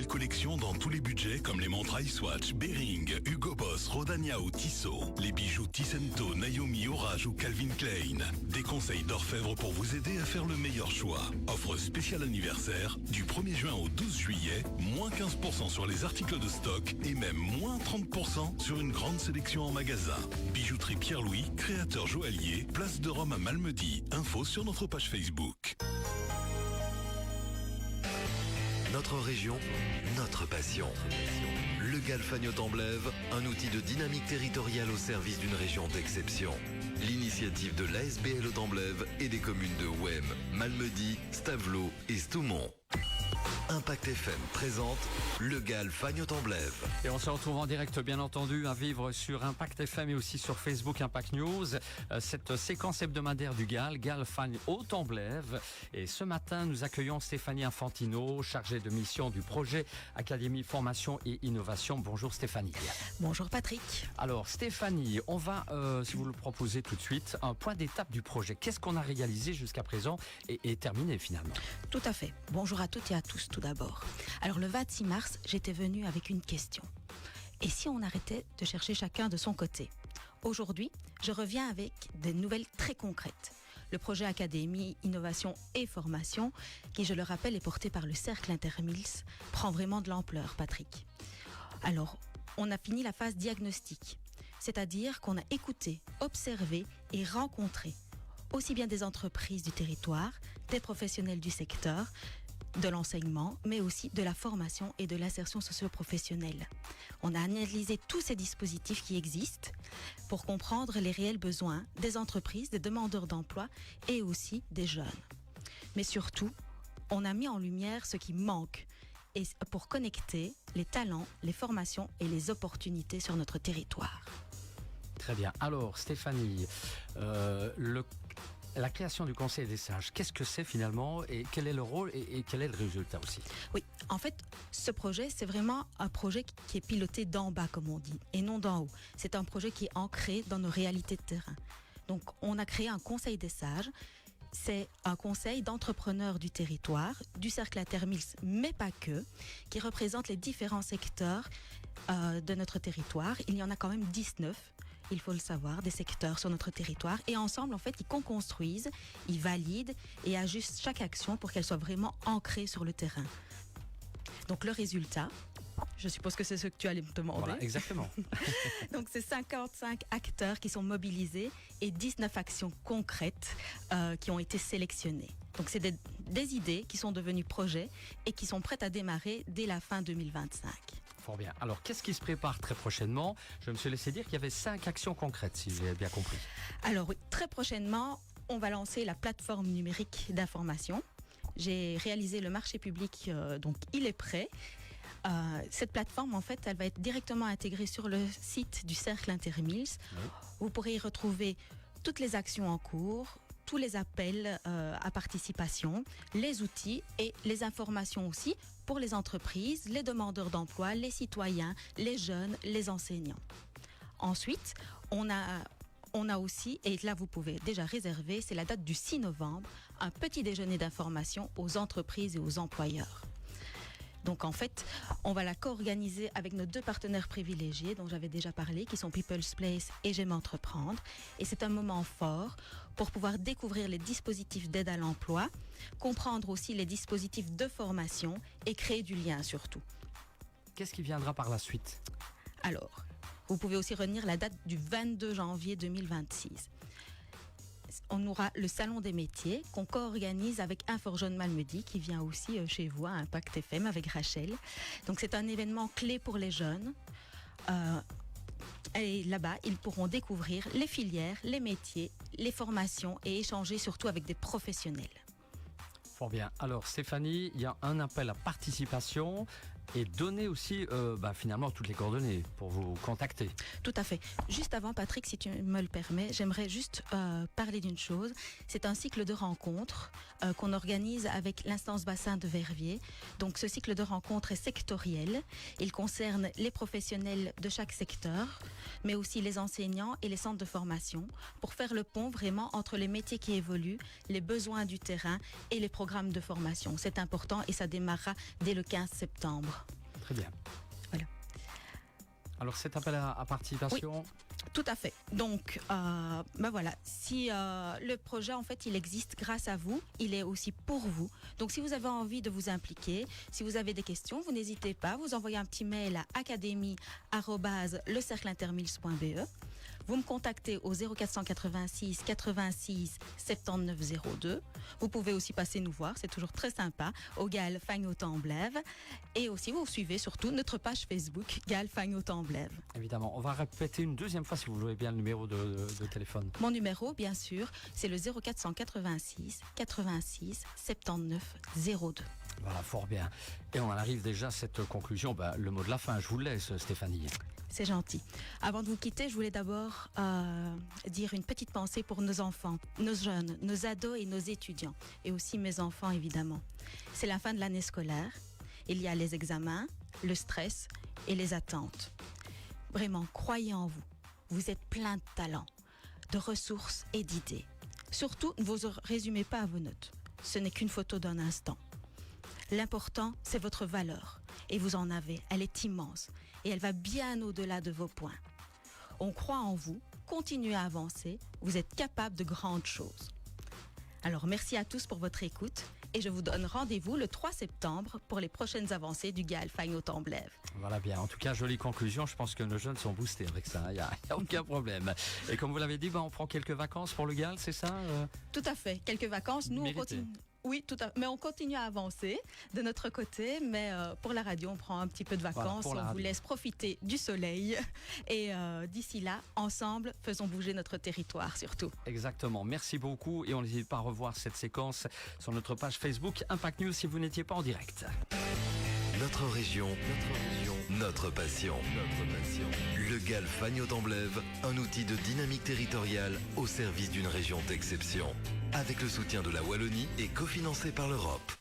nouvelles collections dans tous les budgets comme les montres iSwatch, Bering, Hugo Boss, Rodania ou Tissot. Les bijoux Tissento, Naomi, Orage ou Calvin Klein. Des conseils d'orfèvre pour vous aider à faire le meilleur choix. Offre spéciale anniversaire du 1er juin au 12 juillet, moins 15% sur les articles de stock et même moins 30% sur une grande sélection en magasin. Bijouterie Pierre-Louis, créateur joaillier, place de Rome à Malmedy. Info sur notre page Facebook. Notre région, notre passion. Le Galfagno-Temblève, un outil de dynamique territoriale au service d'une région d'exception. L'initiative de l'ASBL Temblève et des communes de Ouem, Malmedy, Stavelot et Stoumont. Impact FM présente le Galfagno-Temblève. Et on se retrouve en direct, bien entendu, à vivre sur Impact FM et aussi sur Facebook Impact News. Cette séquence hebdomadaire du Galfagno-Temblève. Et ce matin, nous accueillons Stéphanie Infantino, chargée de mission du projet Académie Formation et Innovation. Bonjour Stéphanie. Bonjour Patrick. Alors Stéphanie, on va, si vous le proposez tout de suite, un point d'étape du projet. Qu'est-ce qu'on a réalisé jusqu'à présent et terminé finalement? Tout à fait. Bonjour à toutes et à tous tout d'abord. Alors le 26 mars, j'étais venue avec une question. Et si on arrêtait de chercher chacun de son côté? Aujourd'hui, je reviens avec des nouvelles très concrètes. Le projet Académie, Innovation et Formation, qui je le rappelle est porté par le Cercle Intermils, prend vraiment de l'ampleur, Patrick. Alors, on a fini la phase diagnostic, c'est-à-dire qu'on a écouté, observé et rencontré aussi bien des entreprises du territoire, des professionnels du secteur, de l'enseignement, mais aussi de la formation et de l'insertion socio-professionnelle. On a analysé tous ces dispositifs qui existent pour comprendre les réels besoins des entreprises, des demandeurs d'emploi et aussi des jeunes. Mais surtout, on a mis en lumière ce qui manque et pour connecter les talents, les formations et les opportunités sur notre territoire. Très bien. Alors Stéphanie, la création du Conseil des sages, qu'est-ce que c'est finalement et quel est le rôle et quel est le résultat aussi? Oui, en fait, ce projet, c'est vraiment un projet qui est piloté d'en bas, comme on dit, et non d'en haut. C'est un projet qui est ancré dans nos réalités de terrain. Donc, on a créé un Conseil des sages. C'est un conseil d'entrepreneurs du territoire, du Cercle Intermils, mais pas que, qui représente les différents secteurs de notre territoire. Il y en a quand même 19. Il faut le savoir, des secteurs sur notre territoire. Et ensemble, en fait, ils co-construisent, ils valident et ajustent chaque action pour qu'elle soit vraiment ancrée sur le terrain. Donc, le résultat, je suppose que c'est ce que tu allais me demander. Voilà, exactement. Donc, c'est 55 acteurs qui sont mobilisés et 19 actions concrètes qui ont été sélectionnées. Donc, c'est des idées qui sont devenues projets et qui sont prêtes à démarrer dès la fin 2025. Fort bien. Alors, qu'est-ce qui se prépare très prochainement? Je me suis laissé dire qu'il y avait 5 actions concrètes, si j'ai bien compris. Alors, oui, très prochainement, on va lancer la plateforme numérique d'information. J'ai réalisé le marché public, donc il est prêt. Cette plateforme, en fait, elle va être directement intégrée sur le site du Cercle Intermils. Oui. Vous pourrez y retrouver toutes les actions en cours, tous les appels à participation, les outils et les informations aussi pour les entreprises, les demandeurs d'emploi, les citoyens, les jeunes, les enseignants. Ensuite, on a aussi, et là vous pouvez déjà réserver, c'est la date du 6 novembre, un petit déjeuner d'information aux entreprises et aux employeurs. Donc en fait, on va la co-organiser avec nos 2 partenaires privilégiés dont j'avais déjà parlé, qui sont People's Place et J'aime entreprendre. Et c'est un moment fort pour pouvoir découvrir les dispositifs d'aide à l'emploi, comprendre aussi les dispositifs de formation et créer du lien surtout. Qu'est-ce qui viendra par la suite? Alors, vous pouvez aussi retenir la date du 22 janvier 2026. On aura le Salon des métiers qu'on co-organise avec Inforjeune Malmedy qui vient aussi chez vous à Impact FM avec Rachel. Donc c'est un événement clé pour les jeunes. Et là-bas, ils pourront découvrir les filières, les métiers, les formations et échanger surtout avec des professionnels. Fort bien. Alors Stéphanie, il y a un appel à participation et donner aussi finalement toutes les coordonnées pour vous contacter. Tout à fait. Juste avant, Patrick, si tu me le permets, j'aimerais juste parler d'une chose. C'est un cycle de rencontres qu'on organise avec l'instance bassin de Verviers. Donc ce cycle de rencontres est sectoriel. Il concerne les professionnels de chaque secteur, mais aussi les enseignants et les centres de formation pour faire le pont vraiment entre les métiers qui évoluent, les besoins du terrain et les programmes de formation. C'est important et ça démarrera dès le 15 septembre. Très bien. Voilà. Alors cet appel à participation, Tout à fait. Donc, ben voilà, si le projet, en fait, il existe grâce à vous, il est aussi pour vous. Donc, si vous avez envie de vous impliquer, si vous avez des questions, vous n'hésitez pas, vous envoyez un petit mail à académie@lecercleintermills.be. Vous me contactez au 0486 86 79 02. Vous pouvez aussi passer nous voir, c'est toujours très sympa, au GAL Fagnes-Autemblève. Et aussi, vous suivez surtout notre page Facebook GAL Fagnes-Autemblève. évidemment. On va répéter une deuxième fois si vous voulez bien le numéro de téléphone. Mon numéro, bien sûr, c'est le 0486 86 79 02. Voilà, fort bien. Et on en arrive déjà à cette conclusion. Le mot de la fin, je vous le laisse, Stéphanie. C'est gentil. Avant de vous quitter, je voulais d'abord dire une petite pensée pour nos enfants, nos jeunes, nos ados et nos étudiants. Et aussi mes enfants, évidemment. C'est la fin de l'année scolaire. Il y a les examens, le stress et les attentes. Vraiment, croyez en vous. Vous êtes plein de talent, de ressources et d'idées. Surtout, ne vous résumez pas à vos notes. Ce n'est qu'une photo d'un instant. L'important, c'est votre valeur. Et vous en avez. Elle est immense. Et elle va bien au-delà de vos points. On croit en vous. Continuez à avancer. Vous êtes capable de grandes choses. Alors, merci à tous pour votre écoute. Et je vous donne rendez-vous le 3 septembre pour les prochaines avancées du GAL Fagnes-Autemblève. Voilà bien. En tout cas, jolie conclusion. Je pense que nos jeunes sont boostés avec ça. Il n'y a aucun problème. Et comme vous l'avez dit, on prend quelques vacances pour le GAL, c'est ça Tout à fait. Quelques vacances. Nous, on Mérité. continue. Oui, tout à fait. Mais on continue à avancer de notre côté. Mais pour la radio, on prend un petit peu de vacances. pour la On vous radio. laisse profiter du soleil. Et d'ici là, ensemble, faisons bouger notre territoire surtout. Exactement. Merci beaucoup. Et on n'hésite pas à revoir cette séquence sur notre page Facebook Impact News si vous n'étiez pas en direct. Notre région, notre passion. Le GAL Fagnes-Autemblève, un outil de dynamique territoriale au service d'une région d'exception. Avec le soutien de la Wallonie et cofinancé par l'Europe.